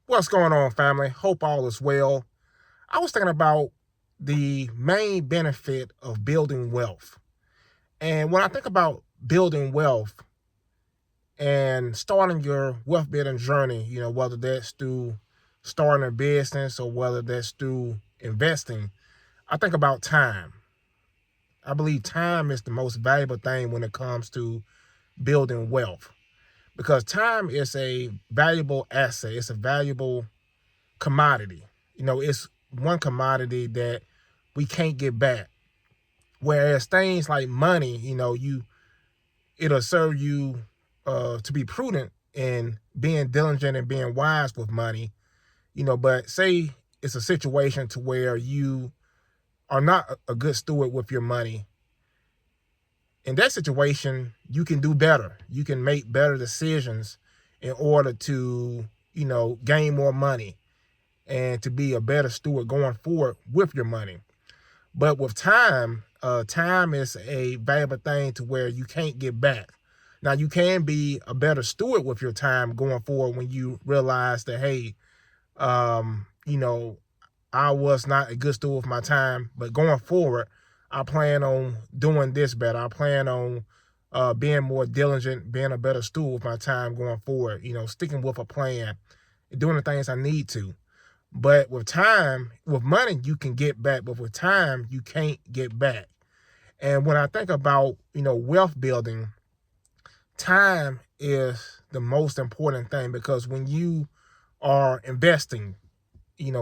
What's going on, family? Hope all is well. I was thinking about the main benefit of building wealth. And when I think about building wealth and starting your wealth building journey, whether that's through starting a business or whether that's through investing, I think about time. I believe time is the most valuable thing when it comes to building wealth because time is a valuable asset, it's a valuable commodity. It's one commodity that we can't get back. Whereas things like money, it'll serve you to be prudent in being diligent and being wise with money. But say it's a situation to where you are not a good steward with your money. In that situation, you can do better. You can make better decisions in order to, gain more money and to be a better steward going forward with your money. But with time, time is a valuable thing to where you can't get back. Now, you can be a better steward with your time going forward when you realize that, hey, um, you know, I was not a good steward with my time, but going forward, I plan on doing this better. I plan on being more diligent, being a better steward with my time going forward, sticking with a plan, doing the things I need to. But with time, with money, you can get back, but with time, you can't get back. And when I think about, wealth building, time is the most important thing because when you are investing,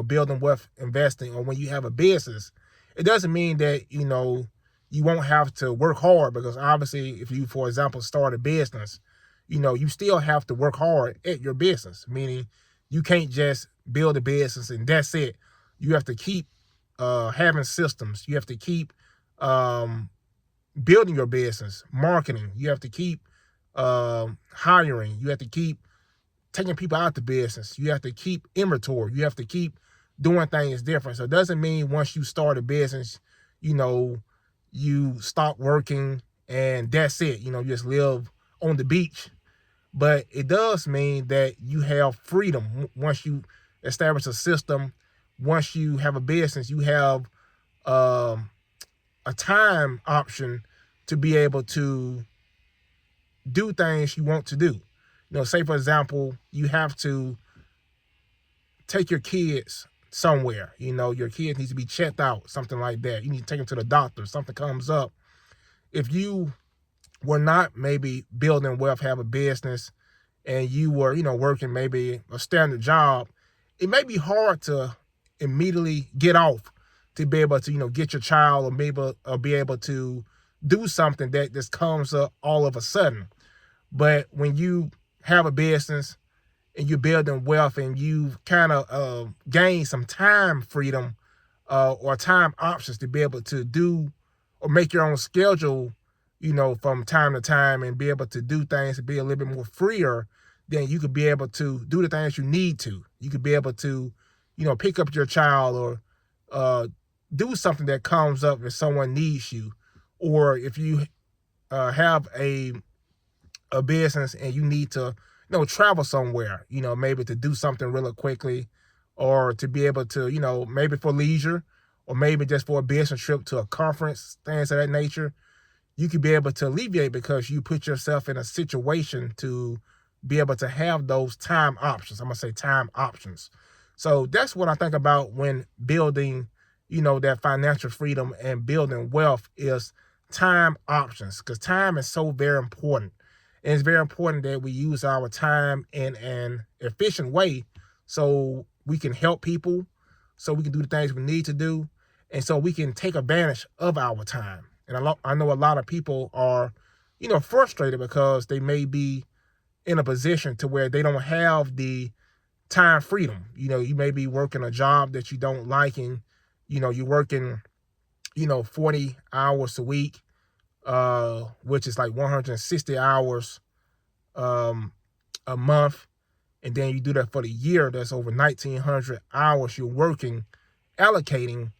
building wealth, investing, or when you have a business, it doesn't mean that, you won't have to work hard because obviously if you, for example, start a business, you still have to work hard at your business, meaning you can't just build a business and that's it. You have to keep having systems. You have to keep um, building your business, marketing. You have to keep hiring. You have to keep taking people out the business. You have to keep inventory. You have to keep doing things different. So it doesn't mean once you start a business, you stop working and that's it. You just live on the beach. But it does mean that you have freedom once you establish a system. Once you have a business, you have um, a time option to be able to do things you want to do. Say for example, you have to take your kids somewhere. Your kids need to be checked out, something like that. You need to take them to the doctor. Something comes up. If you were not maybe building wealth, have a business, and you were, working maybe a standard job, it may be hard to immediately get off to be able to, get your child or be able to do something that just comes up all of a sudden. But when you have a business and you're building wealth and you've kind of gained some time freedom or time options to be able to do or make your own schedule, from time to time and be able to do things and be a little bit more freer, then you could be able to do the things you need to. You could be able to, pick up your child or do something that comes up if someone needs you. Or if you have a business and you need to, travel somewhere, maybe to do something really quickly or to be able to, maybe for leisure or maybe just for a business trip to a conference, things of that nature, you could be able to alleviate because you put yourself in a situation to be able to have those time options. I'm going to say time options. So that's what I think about when building, that financial freedom and building wealth is time options because time is so very important. And it's very important that we use our time in an efficient way so we can help people, so we can do the things we need to do, and so we can take advantage of our time. And I know a lot of people are, frustrated because they may be in a position to where they don't have the time freedom. You may be working a job that you don't like and, you're working, 40 hours a week, which is like 160 hours a month. And then you do that for the year, that's over 1,900 hours you're working, allocating,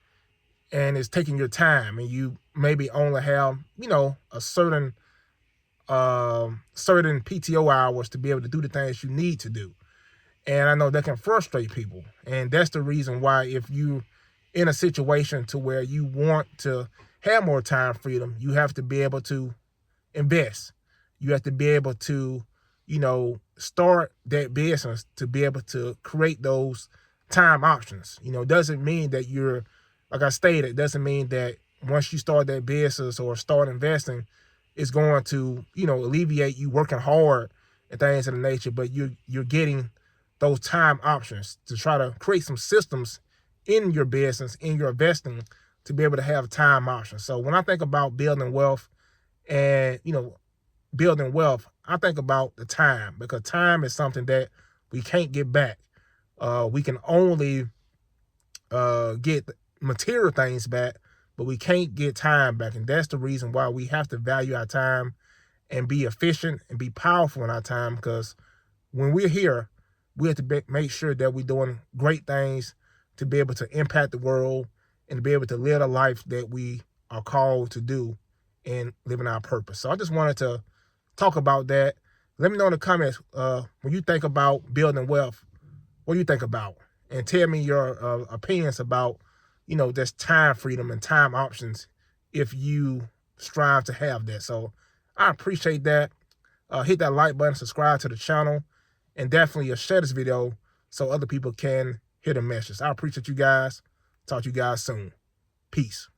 and it's taking your time. And you maybe only have, a certain PTO hours to be able to do the things you need to do. And I know that can frustrate people. And that's the reason why, if you in a situation to where you want to have more time freedom, you have to be able to invest. You have to be able to, start that business to be able to create those time options. It doesn't mean that you're, like I stated, it doesn't mean that once you start that business or start investing, it's going to, alleviate you working hard and things of the nature, but you're getting those time options to try to create some systems in your business, in your investing, to be able to have time options. So when I think about building wealth and, building wealth, I think about the time, because time is something that we can't get back. We can only get material things back, but we can't get time back. And that's the reason why we have to value our time and be efficient and be powerful in our time, because when we're here, we have to make sure that we're doing great things to be able to impact the world and to be able to live a life that we are called to do and living our purpose. So I just wanted to talk about that. Let me know in the comments, when you think about building wealth, what do you think about? And tell me your opinions about, this time freedom and time options if you strive to have that. So I appreciate that. Hit that like button, subscribe to the channel, and definitely share this video so other people can hear the message. I appreciate you guys. Talk to you guys soon. Peace.